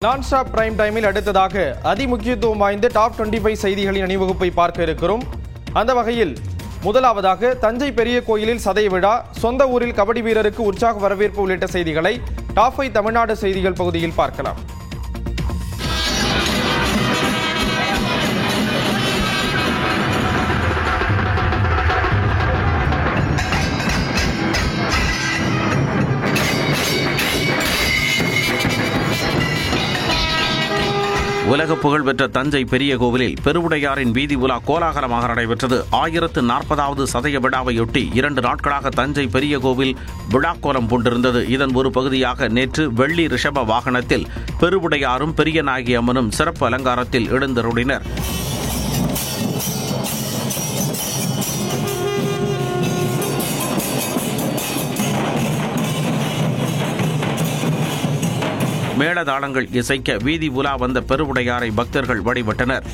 நான் stop prime டைமில் அடுத்ததாக அதிமுக்கியத்துவம் வாய்ந்த டாப் 25 செய்திகளின் அணிவகுப்பை பார்க்க இருக்கிறோம். அந்த வகையில் முதலாவதாக தஞ்சை பெரிய கோயிலில் சதய விழா, சொந்த ஊரில் கபடி வீரருக்கு உற்சாக வரவேற்பு உள்ளிட்ட செய்திகளை டாப் 5 தமிழ்நாடு செய்திகள் பகுதியில் பார்க்கலாம். உலக புகழ்பெற்ற தஞ்சை பெரிய கோவிலில் பெருவுடையாரின் வீதி உலா கோலாகலமாக நடைபெற்றது. 1040வது சதய விழாவையொட்டி 2 நாட்களாக தஞ்சை பெரிய கோவில் விழாக்கோலம் பூண்டிருந்தது. இதன் ஒரு பகுதியாக நேற்று வெள்ளி ரிஷப வாகனத்தில் பெருவுடையாரும் பெரிய நாயகி அம்மனும் சிறப்பு அலங்காரத்தில் எழுந்தருளினர். மேளதாளங்கள் இசைக்க வீதி உலா வந்த பெருவுடையாரை பக்தர்கள் வழிபட்டனர்.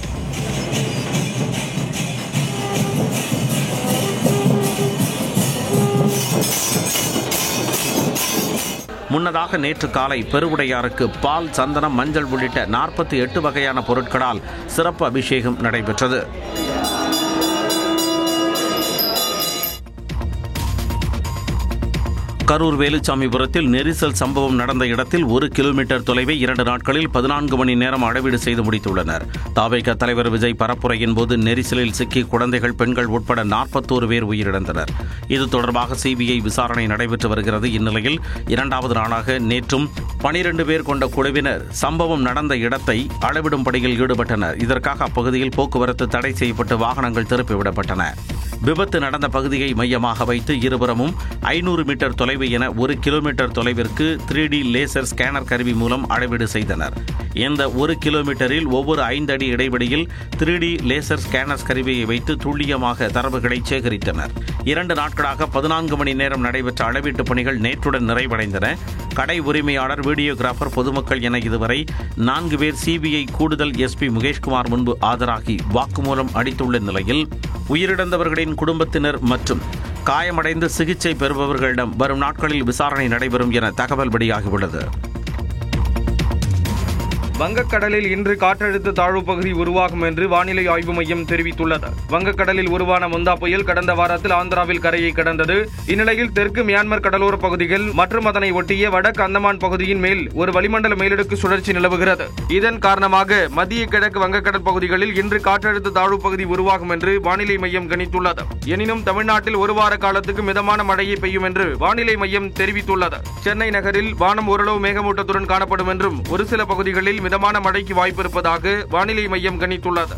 முன்னதாக நேற்று காலை பெருவுடையாருக்கு பால், சந்தனம், மஞ்சள் உள்ளிட்ட 48 வகையான பொருட்களால் சிறப்பு அபிஷேகம் நடைபெற்றது. கரூர் வேலுச்சாமிபுரத்தில் நெரிசல் சம்பவம் நடந்த இடத்தில் 1 கிலோமீட்டர் தொலைவை 2 நாட்களில் 14 மணி நேரம் அளவீடு செய்து முடித்துள்ளனர். தவேக தலைவர் விஜய் பரப்புரையின் போது நெரிசலில் சிக்கி குழந்தைகள், பெண்கள் உட்பட 41 பேர் உயிரிழந்தனர். இது தொடர்பாக சிபிஐ விசாரணை நடைபெற்று வருகிறது. இந்நிலையில் 2வது நாளாக நேற்றும் 12 பேர் கொண்ட குழுவினர் சம்பவம் நடந்த இடத்தை அளவிடும் பணியில் ஈடுபட்டனர். இதற்காக அப்பகுதியில் போக்குவரத்து தடை செய்யப்பட்டு வாகனங்கள் திருப்பிவிடப்பட்டன. விபத்து நடந்த பகுதியை மையமாக வைத்து இருபுறமும் 500 மீட்டர் தொலைவு என 1 கிலோமீட்டர் தொலைவிற்கு 3D லேசர் ஸ்கேனர் கருவி மூலம் அளவீடு செய்தனர். இந்த 1 கிலோமீட்டரில் ஒவ்வொரு 5 அடி இடைவெளியில் 3D லேசர் ஸ்கேனர் கருவியை வைத்து துல்லியமாக தரவுகளை சேகரித்தனர். 2 நாட்களாக 14 மணி நேரம் நடைபெற்ற அளவீட்டு பணிகள் நேற்றுடன் நிறைவடைந்தன. கடை உரிமையாளர், வீடியோகிராபர், பொதுமக்கள் என இதுவரை 4 பேர் சிபிஐ கூடுதல் எஸ்பி முகேஷ்குமார் முன்பு ஆஜராகி வாக்குமூலம் அளித்துள்ள நிலையில் உயிரிழந்தவர்களின் குடும்பத்தினர் மற்றும் காயமடைந்து சிகிச்சை பெறுபவர்களிடம் வரும் நாட்களில் விசாரணை நடைபெறும் என தகவல் வெளியாகியுள்ளது. வங்கக்கடலில் இன்று காற்றழுத்த தாழ்வு பகுதி உருவாகும் என்று வானிலை ஆய்வு மையம் தெரிவித்துள்ளது. வங்கக்கடலில் உருவான முந்தா புயல் கடந்த வாரத்தில் ஆந்திராவில் கரையை கடந்தது. இந்நிலையில் தெற்கு மியான்மர் கடலோர பகுதிகள் மற்றும் அதனை ஒட்டிய வடக்கு அந்தமான் பகுதியின் மேல் ஒரு வளிமண்டல மேலடுக்கு சுழற்சி நிலவுகிறது. இதன் காரணமாக மத்திய கிழக்கு வங்கக்கடல் பகுதிகளில் இன்று காற்றழுத்த தாழ்வு பகுதி உருவாகும் என்று வானிலை மையம் கணித்துள்ளது. எனினும் தமிழ்நாட்டில் ஒரு வார காலத்துக்கு மிதமான மழையை பெய்யும் என்று வானிலை மையம் தெரிவித்துள்ளது. சென்னை நகரில் வானம் ஓரளவு மேகமூட்டத்துடன் காணப்படும் என்றும் ஒரு சில பகுதிகளில் மிதமான மழைக்கு வாய்ப்பு இருப்பதாக வானிலை மையம் கணித்துள்ளது.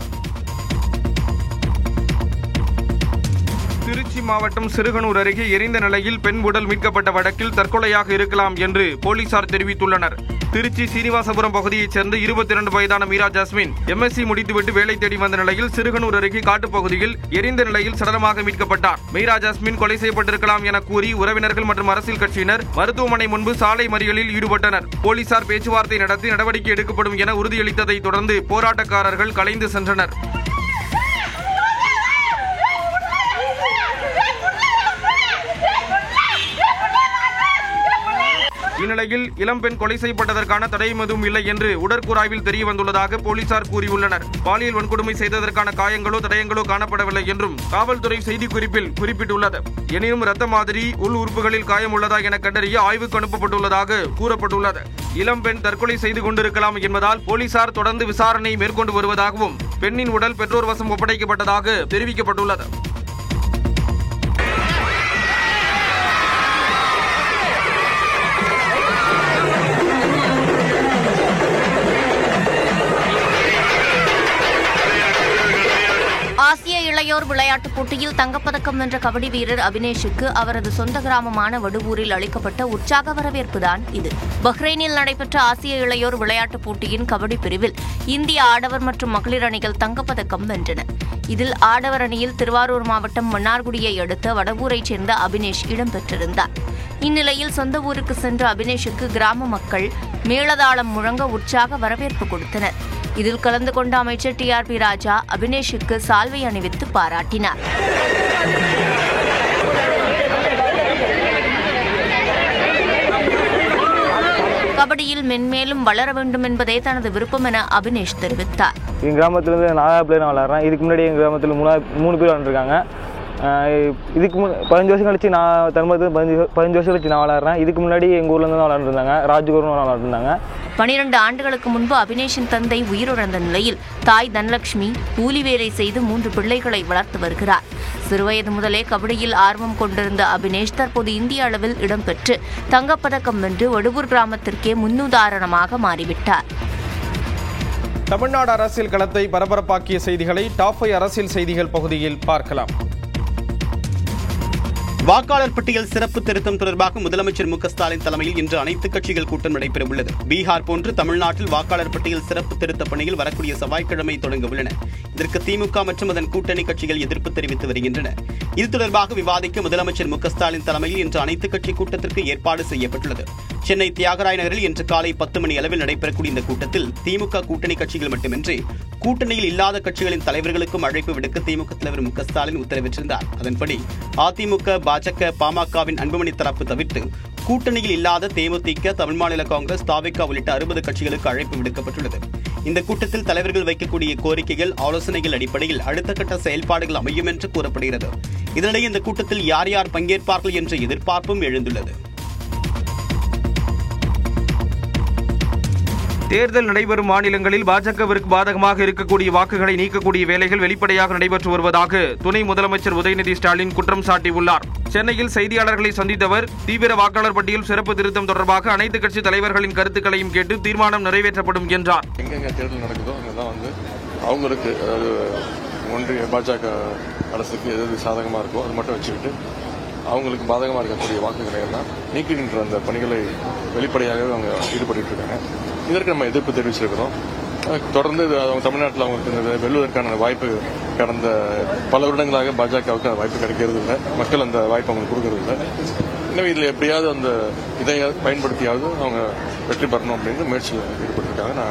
திருச்சி மாவட்டம் சிறுகனூர் அருகே எரிந்த நிலையில் பெண் உடல் மீட்கப்பட்ட வழக்கில் தற்கொலையாக இருக்கலாம் என்று போலீசார் தெரிவித்துள்ளனர். திருச்சி சீனிவாசபுரம் பகுதியைச் சேர்ந்த 22 வயதான மீரா ஜாஸ்மின் MSc முடித்துவிட்டு வேலை தேடி வந்த நிலையில் சிறுகனூர் அருகே காட்டுப்பகுதியில் எரிந்த நிலையில் சடலமாக மீட்கப்பட்டார். மீரா ஜாஸ்மின் கொலை செய்யப்பட்டிருக்கலாம் என கூறி உறவினர்கள் மற்றும் அரசியல் கட்சியினர் மருத்துவமனை முன்பு சாலை மறியலில் ஈடுபட்டனர். போலீசார் பேச்சுவார்த்தை நடத்தி நடவடிக்கை எடுக்கப்படும் என உறுதியளித்ததை தொடர்ந்து போராட்டக்காரர்கள் கலைந்து சென்றனர். இந்நிலையில் இளம்பெண் கொலை செய்யப்பட்டதற்கான தடயம் எதுவும் இல்லை என்று உடற்கூறாய்வில் தெரிய வந்துள்ளதாக போலீசார் கூறியுள்ளனர். பாலியல் வன்கொடுமை செய்ததற்கான காயங்களோ தடயங்களோ காணப்படவில்லை என்றும் காவல்துறை செய்திக்குறிப்பில் குறிப்பிட்டுள்ளது. எனினும் ரத்த மாதிரி உள் உறுப்புகளில் காயம் உள்ளதா என கண்டறிய ஆய்வுக்கு அனுப்பப்பட்டுள்ளதாக கூறப்பட்டுள்ளது. இளம்பெண் தற்கொலை செய்து கொண்டிருக்கலாம் என்பதால் போலீசார் தொடர்ந்து விசாரணை மேற்கொண்டு வருவதாகவும் பெண்ணின் உடல் பெற்றோர் வசம் ஒப்படைக்கப்பட்டதாக தெரிவிக்கப்பட்டுள்ளது. ஆசிய இளையோர் விளையாட்டுப் போட்டியில் தங்கப்பதக்கம் வென்ற கபடி வீரர் அபினேஷுக்கு அவரது சொந்த கிராமமான வடுவூரில் அளிக்கப்பட்ட உற்சாக வரவேற்புதான் இது. பஹ்ரைனில் நடைபெற்ற ஆசிய இளையோர் விளையாட்டுப் போட்டியின் கபடி பிரிவில் இந்திய ஆடவர் மற்றும் மகளிர் அணிகள் தங்கப்பதக்கம் வென்றன. இதில் ஆடவர் அணியில் திருவாரூர் மாவட்டம் மன்னார்குடியை அடுத்த வடவூரைச் சேர்ந்த அபினேஷ் இடம்பெற்றிருந்தார். இந்நிலையில் சொந்த ஊருக்கு சென்ற அபினேஷுக்கு கிராம மக்கள் மேளதாளம் முழங்க உற்சாக வரவேற்பு கொடுத்தனர். இதில் கலந்து கொண்ட அமைச்சர் TRP ராஜா அபினேஷுக்கு சால்வை அணிவித்து பாராட்டினார். கபடியில் மென்மேலும் வளர வேண்டும் என்பதே தனது விருப்பம் என அபினேஷ் தெரிவித்தார். எங்கள் கிராமத்திலிருந்து 4 பிளேயர் நான் விளையாடுறேன். இதுக்கு முன்னாடி எங்கள் கிராமத்தில் 3 பேர் விளையாண்டுருக்காங்க. இதுக்கு 15 வருஷம் கழிச்சு நான் தருமபுரத்தில் 15 வருஷம் கழிச்சு நான் விளையாடுறேன். இதுக்கு முன்னாடி எங்கள் ஊர்லேருந்து தான் விளையாண்டுருந்தாங்க. ராஜ்கோரும் விளையாண்டுருந்தாங்க. 12 ஆண்டுகளுக்கு முன்பு அபினேஷின் தந்தை உயிரிழந்த நிலையில் தாய் தனலட்சுமி கூலி வேலை செய்து 3 பிள்ளைகளை வளர்த்து வருகிறார். சிறுவயது முதலே கபடியில் ஆர்வம் கொண்டிருந்த அபினேஷ் தற்போது இந்திய அளவில் இடம்பெற்று தங்கப்பதக்கம் வென்று வடுவூர் கிராமத்திற்கே முன்னுதாரணமாக மாறிவிட்டார். தமிழ்நாடு அரசியல் களத்தை பரபரப்பாக்கிய செய்திகளை டாப் 5 அரசியல் செய்திகள் பகுதியில் பார்க்கலாம். வாக்காளர் பட்டியல் சிறப்பு திருத்தம் தொடர்பாக முதலமைச்சர் மு.க.ஸ்டாலின் தலைமையில் இன்று அனைத்துக் கட்சிகள் கூட்டம் நடைபெறவுள்ளது. பீகார் போன்று தமிழ்நாட்டில் வாக்காளர் பட்டியல் சிறப்பு திருத்த பணிகள் வரக்கூடிய செவ்வாய்க்கிழமை தொடங்க உள்ளன. இதற்கு திமுக மற்றும் அதன் கூட்டணி கட்சிகள் எதிர்ப்பு தெரிவித்து வருகின்றன. இது தொடர்பாக விவாதிக்க முதலமைச்சர் மு.க.ஸ்டாலின் தலைமையில் இன்று அனைத்துக் கட்சி கூட்டத்திற்கு ஏற்பாடு செய்யப்பட்டுள்ளது. சென்னை தியாகராய நகரில் இன்று காலை 10 மணி அளவில் நடைபெறக்கூடிய இந்த கூட்டத்தில் திமுக கூட்டணி கட்சிகள் மட்டுமின்றி கூட்டணியில் இல்லாத கட்சிகளின் தலைவர்களுக்கும் அழைப்பு விடுக்க திமுக தலைவர் மு.க.ஸ்டாலின் உத்தரவிட்டிருந்தார். அதன்படி அதிமுக, பாஜக, பாமகவின் அன்புமணி தரப்பு தவிர்த்து கூட்டணியில் இல்லாத தேமுதிக, தமிழ் மாநில காங்கிரஸ், தாவேகா உள்ளிட்ட 60 கட்சிகளுக்கு அழைப்பு விடுக்கப்பட்டுள்ளது. இந்த கூட்டத்தில் தலைவர்கள் வைக்கக்கூடிய கோரிக்கைகள், ஆலோசனைகள் அடிப்படையில் அடுத்த கட்ட செயல்பாடுகள் அமையும் என்று கூறப்படுகிறது. இதனிடையே இந்த கூட்டத்தில் யார் யார் பங்கேற்பார்கள் என்ற எதிர்பார்ப்பும் எழுந்துள்ளது. தேர்தல் நடைபெறும் மாநிலங்களில் பாஜகவிற்கு பாதகமாக இருக்கக்கூடிய வாக்குகளை நீக்கக்கூடிய வேலைகள் வெளிப்படையாக நடைபெற்று வருவதாக துணை முதலமைச்சர் உதயநிதி ஸ்டாலின் குற்றம் சாட்டியுள்ளார். சென்னையில் செய்தியாளர்களை சந்தித்தவர் தீவிர வாக்காளர் பட்டியல் சிறப்பு திருத்தம் தொடர்பாக அனைத்து கட்சி தலைவர்களின் கருத்துக்களையும் கேட்டு தீர்மானம் நிறைவேற்றப்படும் என்றார். எங்கெங்க தேர்தல் நடக்குதோ அங்கதான் அவங்களுக்கு, அதாவது ஒன்றிய பாஜக அரசுக்கு எது சாதகமாக இருக்கோ அது மட்டும் வச்சுக்கிட்டு அவங்களுக்கு பாதகமாக இருக்கக்கூடிய வாக்குகளை எல்லாம் நீக்கின்ற அந்த பணிகளை வெளிப்படையாகவே அவங்க ஈடுபட்டு இருக்காங்க. இதற்கு நம்ம எதிர்ப்பு தெரிவிச்சிருக்கிறோம். தொடர்ந்து அவங்க தமிழ்நாட்டில் அவங்களுக்கு வெல்வதற்கான வாய்ப்பு கடந்த பல வருடங்களாக பாஜகவுக்கு அந்த வாய்ப்பு கிடைக்கிறது இல்லை. மக்கள் அந்த வாய்ப்பு அவங்களுக்கு கொடுக்கறது இல்லை. எனவே இதில் எப்படியாவது அந்த இதை பயன்படுத்தியாவது அவங்க வெற்றி பெறணும் அப்படின்னு முயற்சியில் ஈடுபட்டிருக்காங்க.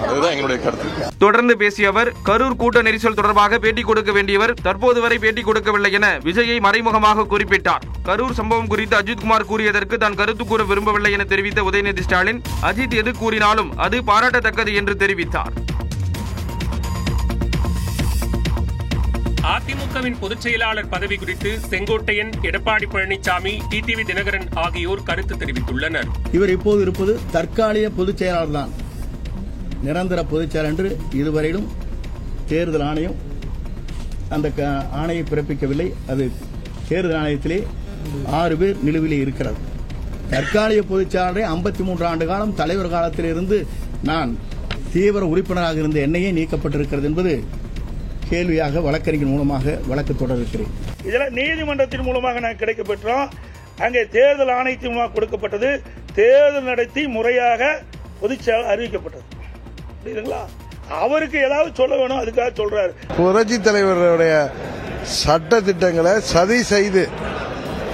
அதுதான் எங்களுடைய கருத்து. தொடர்ந்து பேசிய அவர் கரூர் கூட்ட நெரிசல் தொடர்பாக பேட்டி கொடுக்க வேண்டியவர் தற்போது வரை பேட்டி கொடுக்கவில்லை என விஜயை மறைமுகமாக குறிப்பிட்டார். கரூர் சம்பவம் குறித்து அஜித்குமார் கூறியதற்கு தான் கருத்து கூற விரும்பவில்லை என தெரிவித்த உதயநிதி ஸ்டாலின் அஜித் எது கூறினாலும் அது பாராட்டத்தக்கது என்று தெரிவித்தார். அதிமுகவின் பொதுச் செயலாளர் பதவி குறித்து செங்கோட்டையன், எடப்பாடி பழனிசாமி, டிடிவி தினகரன் ஆகியோர் கருத்து தெரிவித்துள்ளனர். இவர் இப்போது இருப்பது தற்காலிக பொதுச் செயலாளர் தான். நிரந்தர பொதுச் செயலாளர் என்று இதுவரையிலும் தேர்தல் ஆணையம் அந்த ஆணையை பிறப்பிக்கவில்லை. அது தேர்தல் ஆணையத்திலே 6 பேர் நிலுவிலே இருக்கிறது. தற்காலிக பொதுச் செயலாளரை 53 ஆண்டு காலம் தலைவர் காலத்திலிருந்து நான் தீவிர உறுப்பினராக இருந்த என்னையே நீக்கப்பட்டிருக்கிறது என்பது கேள்வியாக வழக்கறிஞர் மூலமாக வழக்கு தொடர்கிறேன். இதெல்லாம் நீதிமன்றத்தின் மூலமாக நாங்கள் கிடைக்கப்பெற்றோம். அங்கே தேர்தல் ஆணையத்தின் மூலமாக கொடுக்கப்பட்டது. தேர்தல் நடத்தி முறையாக பொதுச் செயலாளர் அறிவிக்கப்பட்டது. புரியுதுங்களா? அவருக்கு ஏதாவது சொல்ல வேணும், அதுக்காக சொல்றாரு. புரட்சி தலைவருடைய சட்ட திட்டங்களை சதி செய்து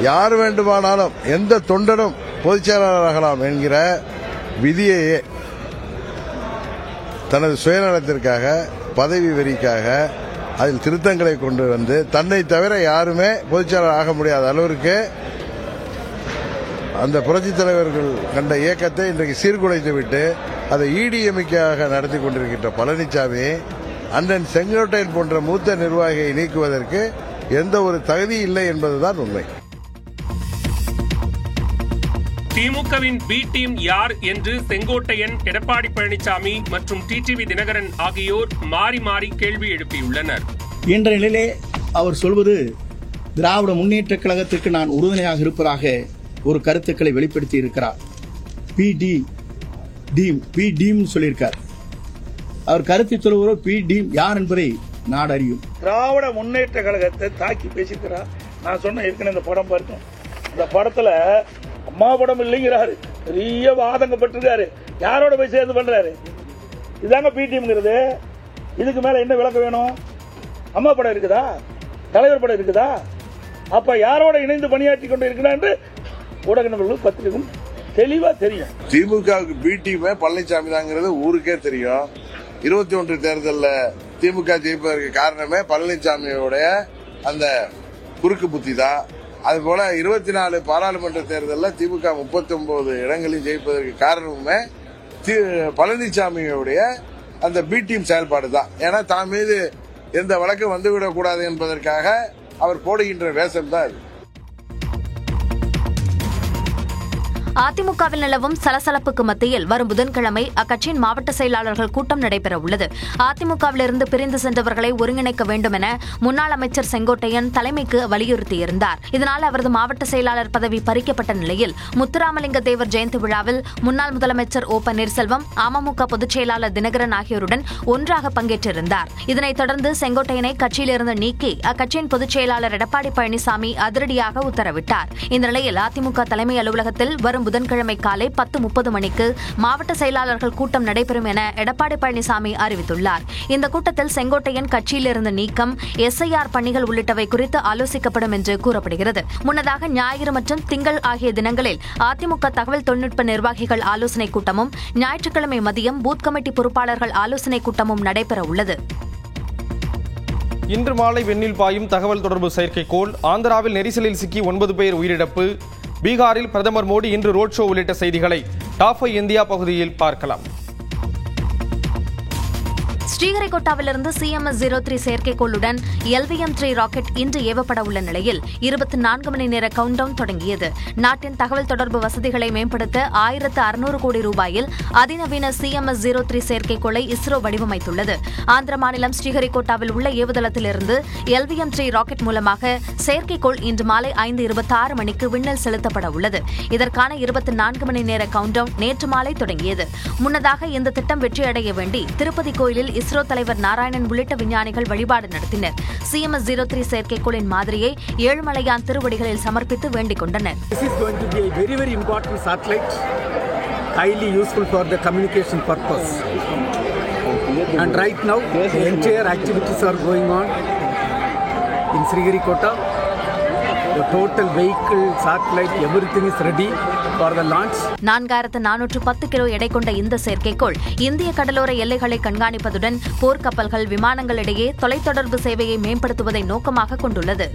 யார் வேண்டுமானாலும் எந்த தொண்டனும் பொதுச் செயலாளராகலாம் என்கிற விதியையே தனது சுயநலத்திற்காக, பதவி வெறிக்காக அதில் திருத்தங்களை கொண்டு வந்து தன்னை தவிர யாருமே பொதுச்செயலாளர் ஆக முடியாத அளவிற்கு அந்த புரட்சித் தலைவர்கள் கண்ட இயக்கத்தை இன்றைக்கு சீர்குலைத்து விட்டு அதை ஈடிஎம்கேயாக நடத்தி கொண்டிருக்கின்ற பழனிசாமி அண்ணன் செங்கோட்டையன் போன்ற மூத்த நிர்வாகியை நீக்குவதற்கு எந்த ஒரு தகுதி இல்லை என்பதுதான் உண்மை. திமுகவின் பி டீம் யார் என்று செங்கோட்டையன், எடப்பாடி பழனிசாமி மற்றும் டிடிவி தினகரன் ஆகியோர் மாறி மாறி கேள்வி எழுப்பியுள்ளனர். என்ற நிலையிலே அவர் சொல்வது திராவிட முன்னேற்ற கழகத்திற்கு நான் உறுதுணையாக இருப்பதாக ஒரு கருத்துக்களை வெளிப்படுத்தி இருக்கிறார். பி டீம் சொல்லியிருக்கார். அவர் கருத்தை சொல்லுவதோ பி டீம் யார் என்பதை நாடு அறியும். திராவிட முன்னேற்ற கழகத்தை தாக்கி பேசிக்கிறார். நான் சொன்ன ஏற்கனவே இந்த படம் பார்த்தோம். இந்த படத்துல அம்மா படம் இல்லைங்கிறாரு. பெரிய ஆதங்கப்பட்டிருக்காரு. யாரோட போய் சேர்ந்து பண்றாரு? இதாங்க பிடிஎம்ங்கிறது. இதுக்கு மேல என்ன விளக்கம் வேணும்? அம்மா படம் இருக்குதா? தலைவர் படம் இருக்குதா? அப்ப யாரோட இணைந்து பணியாற்றி கொண்டு இருக்கிறார் என்று ஊடக நபர்களும் பத்திரிகையும் தெளிவா தெரியும். திமுகவுக்கு பி டீம் பழனிசாமி தாங்கிறது ஊருக்கே தெரியும். 21 தேர்தலில் திமுக ஜெயிப்பதற்கு காரணமே பழனிசாமியோடைய அந்த குறுக்கு புத்தி தான். அதுபோல 24 பாராளுமன்ற தேர்தலில் திமுக 39 இடங்களில் ஜெயிப்பதற்கு காரணமுமே பழனிசாமியுடைய அந்த பி டீம் செயல்பாடு தான். ஏன்னா தான் மீது எந்த வழக்கும் வந்துவிடக்கூடாது என்பதற்காக அவர் போடுகின்ற வேஷம் தான் இது. அதிமுகவில் நிலவும் சலசலப்புக்கு மத்தியில் வரும் புதன்கிழமை அக்கட்சியின் மாவட்ட செயலாளர்கள் கூட்டம் நடைபெற உள்ளது. அதிமுகவிலிருந்து பிரிந்து சென்றவர்களை ஒருங்கிணைக்க வேண்டும் என முன்னாள் அமைச்சர் செங்கோட்டையன் தலைமைக்கு வலியுறுத்தியிருந்தார். இதனால் அவரது மாவட்ட செயலாளர் பதவி பறிக்கப்பட்ட நிலையில் முத்துராமலிங்க தேவர் ஜெயந்தி விழாவில் முன்னாள் முதலமைச்சர் ஓ பன்னீர்செல்வம், அமமுக பொதுச் செயலாளர் தினகரன் ஆகியோருடன் ஒன்றாக பங்கேற்றிருந்தார். இதனைத் தொடர்ந்து செங்கோட்டையனை கட்சியிலிருந்து நீக்கி அக்கட்சியின் பொதுச் செயலாளர் எடப்பாடி பழனிசாமி அதிரடியாக உத்தரவிட்டார். இந்த நிலையில் அதிமுக தலைமை அலுவலகத்தில் வரும் புதன்கிழமை காலை 10:30 மணிக்கு மாவட்ட செயலாளர்கள் கூட்டம் நடைபெறும் என எடப்பாடி பழனிசாமி அறிவித்துள்ளார். இந்த கூட்டத்தில் செங்கோட்டையன் கட்சியிலிருந்து நீக்கம், SIR பணிகள் உள்ளிட்டவை குறித்து ஆலோசிக்கப்படும் என்று கூறப்படுகிறது. முன்னதாக ஞாயிறு மற்றும் திங்கள் ஆகிய தினங்களில் அதிமுக தகவல் தொழில்நுட்ப நிர்வாகிகள் ஆலோசனைக் கூட்டமும், ஞாயிற்றுக்கிழமை மதியம் பூத் கமிட்டி பொறுப்பாளர்கள் ஆலோசனைக் கூட்டமும் நடைபெற உள்ளது. இன்று மாலை வெண்ணில் பாயும் தகவல் தொடர்பு செயற்கைக்கோள். ஆந்திராவில் நெரிசலில் சிக்கி 9 பேர் உயிரிழப்பு. பீகாரில் பிரதமர் மோடி இன்று ரோட் ஷோ உள்ளிட்ட செய்திகளை டாப் 5 இந்தியா பகுதியில் பார்க்கலாம். ஸ்ரீஹரிகோட்டாவிலிருந்து CMS-03 செயற்கைக்கோளுடன் LVM-3 ராக்கெட் இன்று ஏவப்பட உள்ள நிலையில் 24 மணி நேர கவுண்டவுன் தொடங்கியது. நாட்டின் தகவல் தொடர்பு வசதிகளை மேம்படுத்த 1600 கோடி ரூபாயில் அதிநவீன CMS-03 செயற்கைக்கோளை இஸ்ரோ வடிவமைத்துள்ளது. ஆந்திர மாநிலம் ஸ்ரீஹரிகோட்டாவில் உள்ள ஏவுதளத்திலிருந்து LVM-3 ராக்கெட் மூலமாக செயற்கைக்கோள் இன்று மாலை 5:26 மணிக்கு விண்ணில் செலுத்தப்பட உள்ளது. இதற்கான 24 மணி நேர கவுண்டவுன் நேற்று மாலை தொடங்கியது. முன்னதாக இந்த திட்டம் வெற்றியடைய வேண்டி திருப்பதி கோயிலில் இஸ்ரோ தலைவர் நாராயணன் உள்ளிட்ட விஞ்ஞானிகள் வழிபாடு நடத்தினர். CMS-03 செயற்கைக்கோளின் மாதிரியை ஏழுமலையான் திருவடிகளில் சமர்ப்பித்து வேண்டிக் கொண்டனர். This is going to be a very, very important satellite, highly useful for the communication purpose. And right now, the entire activities are going on in Sriharikota. The total vehicle, satellite, everything is ready for the launch. 4410 kilo எடை கொண்ட இந்த செயற்கைக்கோள் இந்திய கடலோர எல்லைகளை கண்காணிப்பதுடன் போர்க்கப்பல்கள், விமானங்களிடையே தொலைத்தொடர்பு சேவையை மேம்படுத்துவதை நோக்கமாக கொண்டுள்ளது.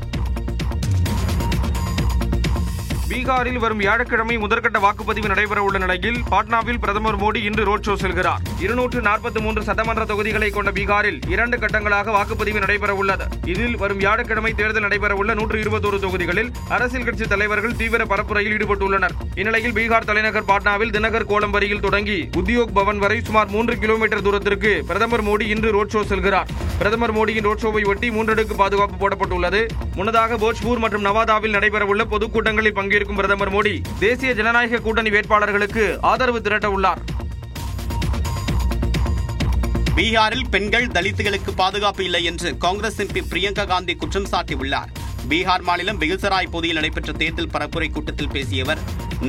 பீகாரில் வரும் வியாழக்கிழமை முதற்கட்ட வாக்குப்பதிவு நடைபெற உள்ள நிலையில் பாட்னாவில் பிரதமர் மோடி இன்று ரோட் ஷோ செல்கிறார். 243 சட்டமன்ற தொகுதிகளை கொண்ட பீகாரில் 2 கட்டங்களாக வாக்குப்பதிவு நடைபெற உள்ளது. இதில் வரும் வியாழக்கிழமை தேர்தல் நடைபெற உள்ள 121 தொகுதிகளில் அரசியல் கட்சி தலைவர்கள் தீவிர பரப்புரையில் ஈடுபட்டுள்ளனர். இந்நிலையில் பீகார் தலைநகர் பாட்னாவில் தினகர் கோலம் வரியில் தொடங்கி உத்தியோக் பவன் வரை சுமார் 3 கிலோமீட்டர் தூரத்திற்கு பிரதமர் மோடி இன்று ரோட் ஷோ செல்கிறார். பிரதமர் மோடியின் ரோட் ஷோவை ஒட்டி 3 அடுக்கு பாதுகாப்பு போடப்பட்டுள்ளது. முன்னதாக போஜ்பூர் மற்றும் நவாதாவில் நடைபெறவுள்ள பொதுக்கூட்டங்களில் பங்கேற்கும் பிரதமர் மோடி தேசிய ஜனநாயக கூட்டணி வேட்பாளர்களுக்கு ஆதரவு திரட்ட உள்ளார். பீகாரில் பெண்கள், தலித்துகளுக்கு பாதுகாப்பு இல்லை என்று காங்கிரஸ் MP பிரியங்கா காந்தி குற்றம் சாட்டியுள்ளார். பீகார் மாநிலம் பெகுசராய் பகுதியில் நடைபெற்ற தேர்தல் பரப்புரை கூட்டத்தில் பேசிய அவர்,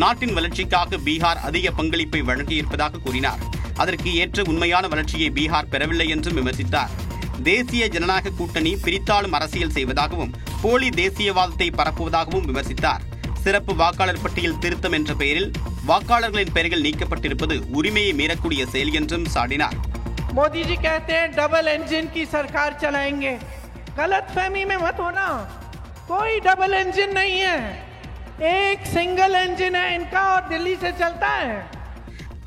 நாட்டின் வளர்ச்சிக்காக பீகார் அதிக பங்களிப்பை வழங்கியிருப்பதாக கூறினார். அதற்கு ஏற்ற உண்மையான வளர்ச்சியை பீகார் பெறவில்லை என்றும் விமர்சித்தார். தேசிய ஜனநாயக கூட்டணி பிரித்தாளும் அரசியல் செய்வதாகவும் போலி தேசியவாதத்தை பரப்புவதாகவும் விமர்சித்தார். சிறப்பு வாக்காளர் பட்டியல் திருத்தம் என்ற பெயரில் வாக்காளர்களின் பெயர்கள் நீக்கப்பட்டிருப்பது உரிமையை மீறக்கூடிய செயல் என்றும் சாடினார். मोदी जी कहते हैं डबल इंजन की सरकार चलाएंगे. गलतफहमी में मत होना, कोई डबल इंजन नहीं है, एक सिंगल इंजन है इनका और दिल्ली से चलता है.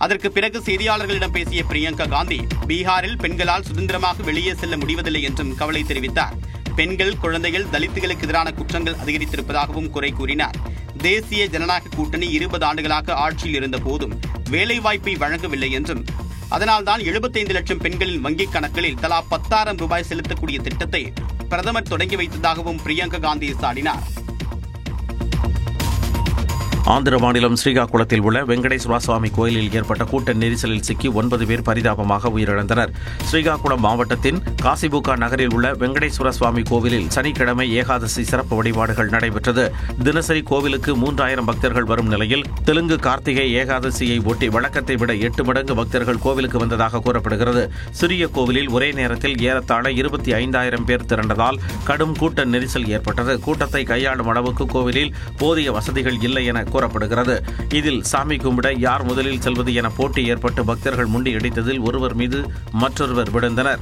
அதற்கு பிறகு செய்தியாளர்களிடம் பேசிய பிரியங்கா காந்தி, பீகாரில் பெண்களால் சுதந்திரமாக வெளியே செல்ல முடிவதில்லை என்றும் கவலை தெரிவித்தார். பெண்கள், குழந்தைகள், தலித்துகளுக்கு எதிரான குற்றங்கள் அதிகரித்திருப்பதாகவும் குறை கூறினார். தேசிய ஜனநாயக கூட்டணி 20 ஆண்டுகளாக ஆட்சியில் இருந்த போதும் வேலைவாய்ப்பை வழங்கவில்லை என்றும், அதனால்தான் 75 லட்சம் பெண்களின் வங்கிக் கணக்கில் தலா 10,000 ரூபாய் செலுத்தக்கூடிய திட்டத்தை பிரதமர் தொடங்கி வைத்ததாகவும் பிரியங்கா காந்தி சாடினார். ஆந்திர மாநிலம் ஸ்ரீகாகுளத்தில் உள்ள வெங்கடேஸ்வர சுவாமி கோயிலில் ஏற்பட்ட கூட்ட நெரிசலில் சிக்கி 9 பேர் பரிதாபமாக உயிரிழந்தனர். ஸ்ரீகாகுளம் மாவட்டத்தின் காசிபுகா நகரில் உள்ள வெங்கடேஸ்வர சுவாமி கோவிலில் சனிக்கிழமை ஏகாதசி சிறப்பு வழிபாடுகள் நடைபெற்றது. தினசரி கோவிலுக்கு 3000 பக்தர்கள் வரும் நிலையில் தெலுங்கு கார்த்திகை ஏகாதசியை ஒட்டி வழக்கத்தை விட 8 மடங்கு பக்தர்கள் கோவிலுக்கு வந்ததாக கூறப்படுகிறது. சிறிய கோவிலில் ஒரே நேரத்தில் ஏறத்தாழ 25,000 பேர் திரண்டதால் கடும் கூட்ட நெரிசல் ஏற்பட்டது. கூட்டத்தை கையாளும் அளவுக்கு கோவிலில் போதிய வசதிகள் இல்லை என கூறப்படுகிறது. இதில் சாமி கும்பிட யார் முதலில் செல்வது என போட்டி ஏற்பட்டு பக்தர்கள் முண்டியடித்ததில் ஒருவர் மீது மற்றொருவர் விழுந்தனர்.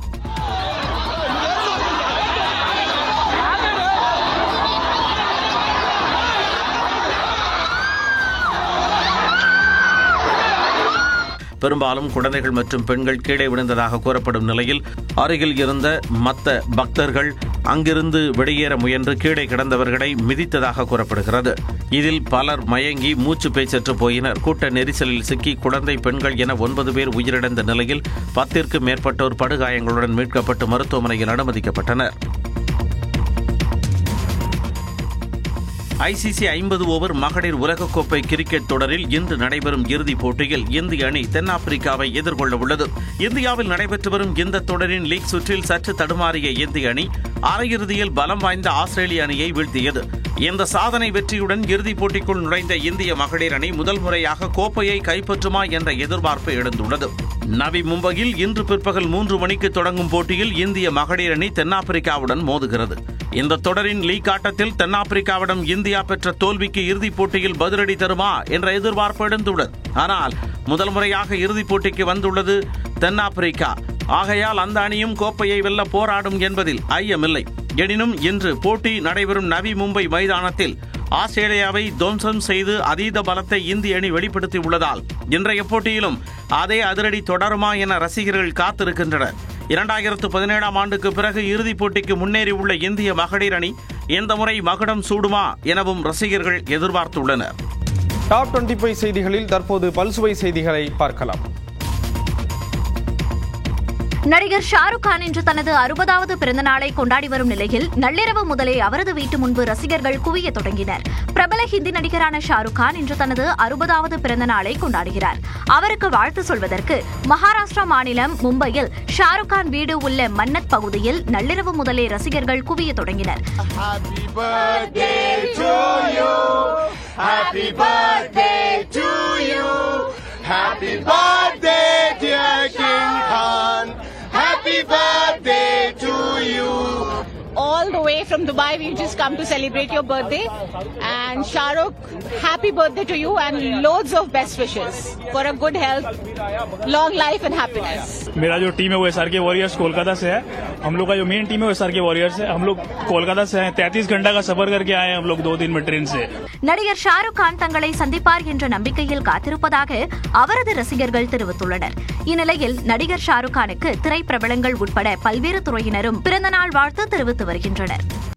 பெரும்பாலும் குழந்தைகள் மற்றும் பெண்கள் கீழே விழுந்ததாக கூறப்படும் நிலையில் அருகில் இருந்த மத்த பக்தர்கள் அங்கிருந்து வெளியேற முயன்று கீழே கிடந்தவர்களை மிதித்ததாக கூறப்படுகிறது. இதில் பலர் மயங்கி மூச்சு பேச்சற்று போயினர். கூட்ட நெரிசலில் சிக்கி குழந்தை, பெண்கள் என 9 பேர் உயிரிழந்த நிலையில் 10ற்கும் மேற்பட்டோர் படுகாயங்களுடன் மீட்கப்பட்டு மருத்துவமனையில் அனுமதிக்கப்பட்டனர். ஐசிசி 50 ஓவர் மகளிர் உலகக்கோப்பை கிரிக்கெட் தொடரில் இன்று நடைபெறும் இறுதிப் போட்டியில் இந்திய அணி தென்னாப்பிரிக்காவை எதிர்கொள்ள உள்ளது. இந்தியாவில் நடைபெற்று வரும் இந்த தொடரின் லீக் சுற்றில் சற்று தடுமாறிய இந்திய அணி அரையிறுதியில் பலம் வாய்ந்த ஆஸ்திரேலிய அணியை வீழ்த்தியது. இந்த சாதனை வெற்றியுடன் இறுதிப் போட்டிக்குள் நுழைந்த இந்திய மகளிர் அணி முதல் முறையாக கோப்பையை கைப்பற்றுமா என்ற எதிர்பார்ப்பு எழுந்துள்ளது. நவி மும்பையில் இன்று பிற்பகல் 3 மணிக்கு தொடங்கும் போட்டியில் இந்திய மகளிர் அணி தென்னாப்பிரிக்காவுடன் மோதுகிறது. இந்த தொடரின் லீக் ஆட்டத்தில் தென்னாப்பிரிக்காவிடம் இந்தியா பெற்ற தோல்விக்கு இறுதிப் போட்டியில் பதிலடி தருமா என்ற எதிர்பார்ப்பு எழுந்துள்ளது. ஆனால் முதல் முறையாக இறுதிப் போட்டிக்கு வந்துள்ளது தென்னாப்பிரிக்கா. ஆகையால் அந்த அணியும் கோப்பையை வெல்ல போராடும் என்பதில் ஐயமில்லை. எனினும் இன்று போட்டி நடைபெறும் நவி மும்பை மைதானத்தில் ஆஸ்திரேலியாவை துவம்சம் செய்து அதீத பலத்தை இந்திய அணி வெளிப்படுத்தி உள்ளதால் இன்றைய போட்டியிலும் அதே அதிரடி தொடருமா என ரசிகர்கள் காத்திருக்கின்றனர். 2017ஆம் ஆண்டுக்கு பிறகு இறுதிப் போட்டிக்கு முன்னேறியுள்ள இந்திய மகளிர் அணி இந்த முறை மகுடம் சூடுமா எனவும் ரசிகர்கள் எதிர்பார்த்துள்ளனர். டாப் 25 செய்திகளில் தற்போது பல்சுவை செய்திகளை பார்க்கலாம். நடிகர் ஷாருக் கான் இன்று தனது 60வது பிறந்த நாளை கொண்டாடி வரும் நிலையில் நள்ளிரவு முதலே அவரது வீட்டு முன்பு ரசிகர்கள் குவிய தொடங்கினர். பிரபல ஹிந்தி நடிகரான ஷாருக் கான் இன்று தனது 60வது பிறந்த நாளை கொண்டாடுகிறார். அவருக்கு வாழ்த்து சொல்வதற்கு மகாராஷ்டிரா மாநிலம் மும்பையில் ஷாருக் கான் வீடு உள்ள மன்னத் பகுதியில் நள்ளிரவு முதலே ரசிகர்கள் குவிய தொடங்கினர். Happy birthday, dear King Khan. Happy birthday to you. All the way from Dubai, we've just come to celebrate your birthday. And Shahrukh, happy birthday to you and loads of best wishes for a good health, long life and happiness. मेरा जो team है वो SRK warriors Kolkata से है. हम लोग का जो मेन टीम है वो SRK वॉरियर्स है. हम लोग कोलकाता से हैं. 33 घंटा का सफर करके आए हैं हम लोग 2 दिन में ट्रेन से. நடிகர் ஷாருக் கான் தங்களை சந்திப்பார் என்ற நம்பிக்கையில் காத்திருப்பதாக அவரது ரசிகர்கள் தெரிவித்துள்ளனர். இந்நிலையில் நடிகர் ஷாருக் கானுக்கு திரைப்பிரபலங்கள் உட்பட பல்வேறு துறையினரும் பிறந்தநாள் வாழ்த்து தெரிவித்து வருகின்றனர்.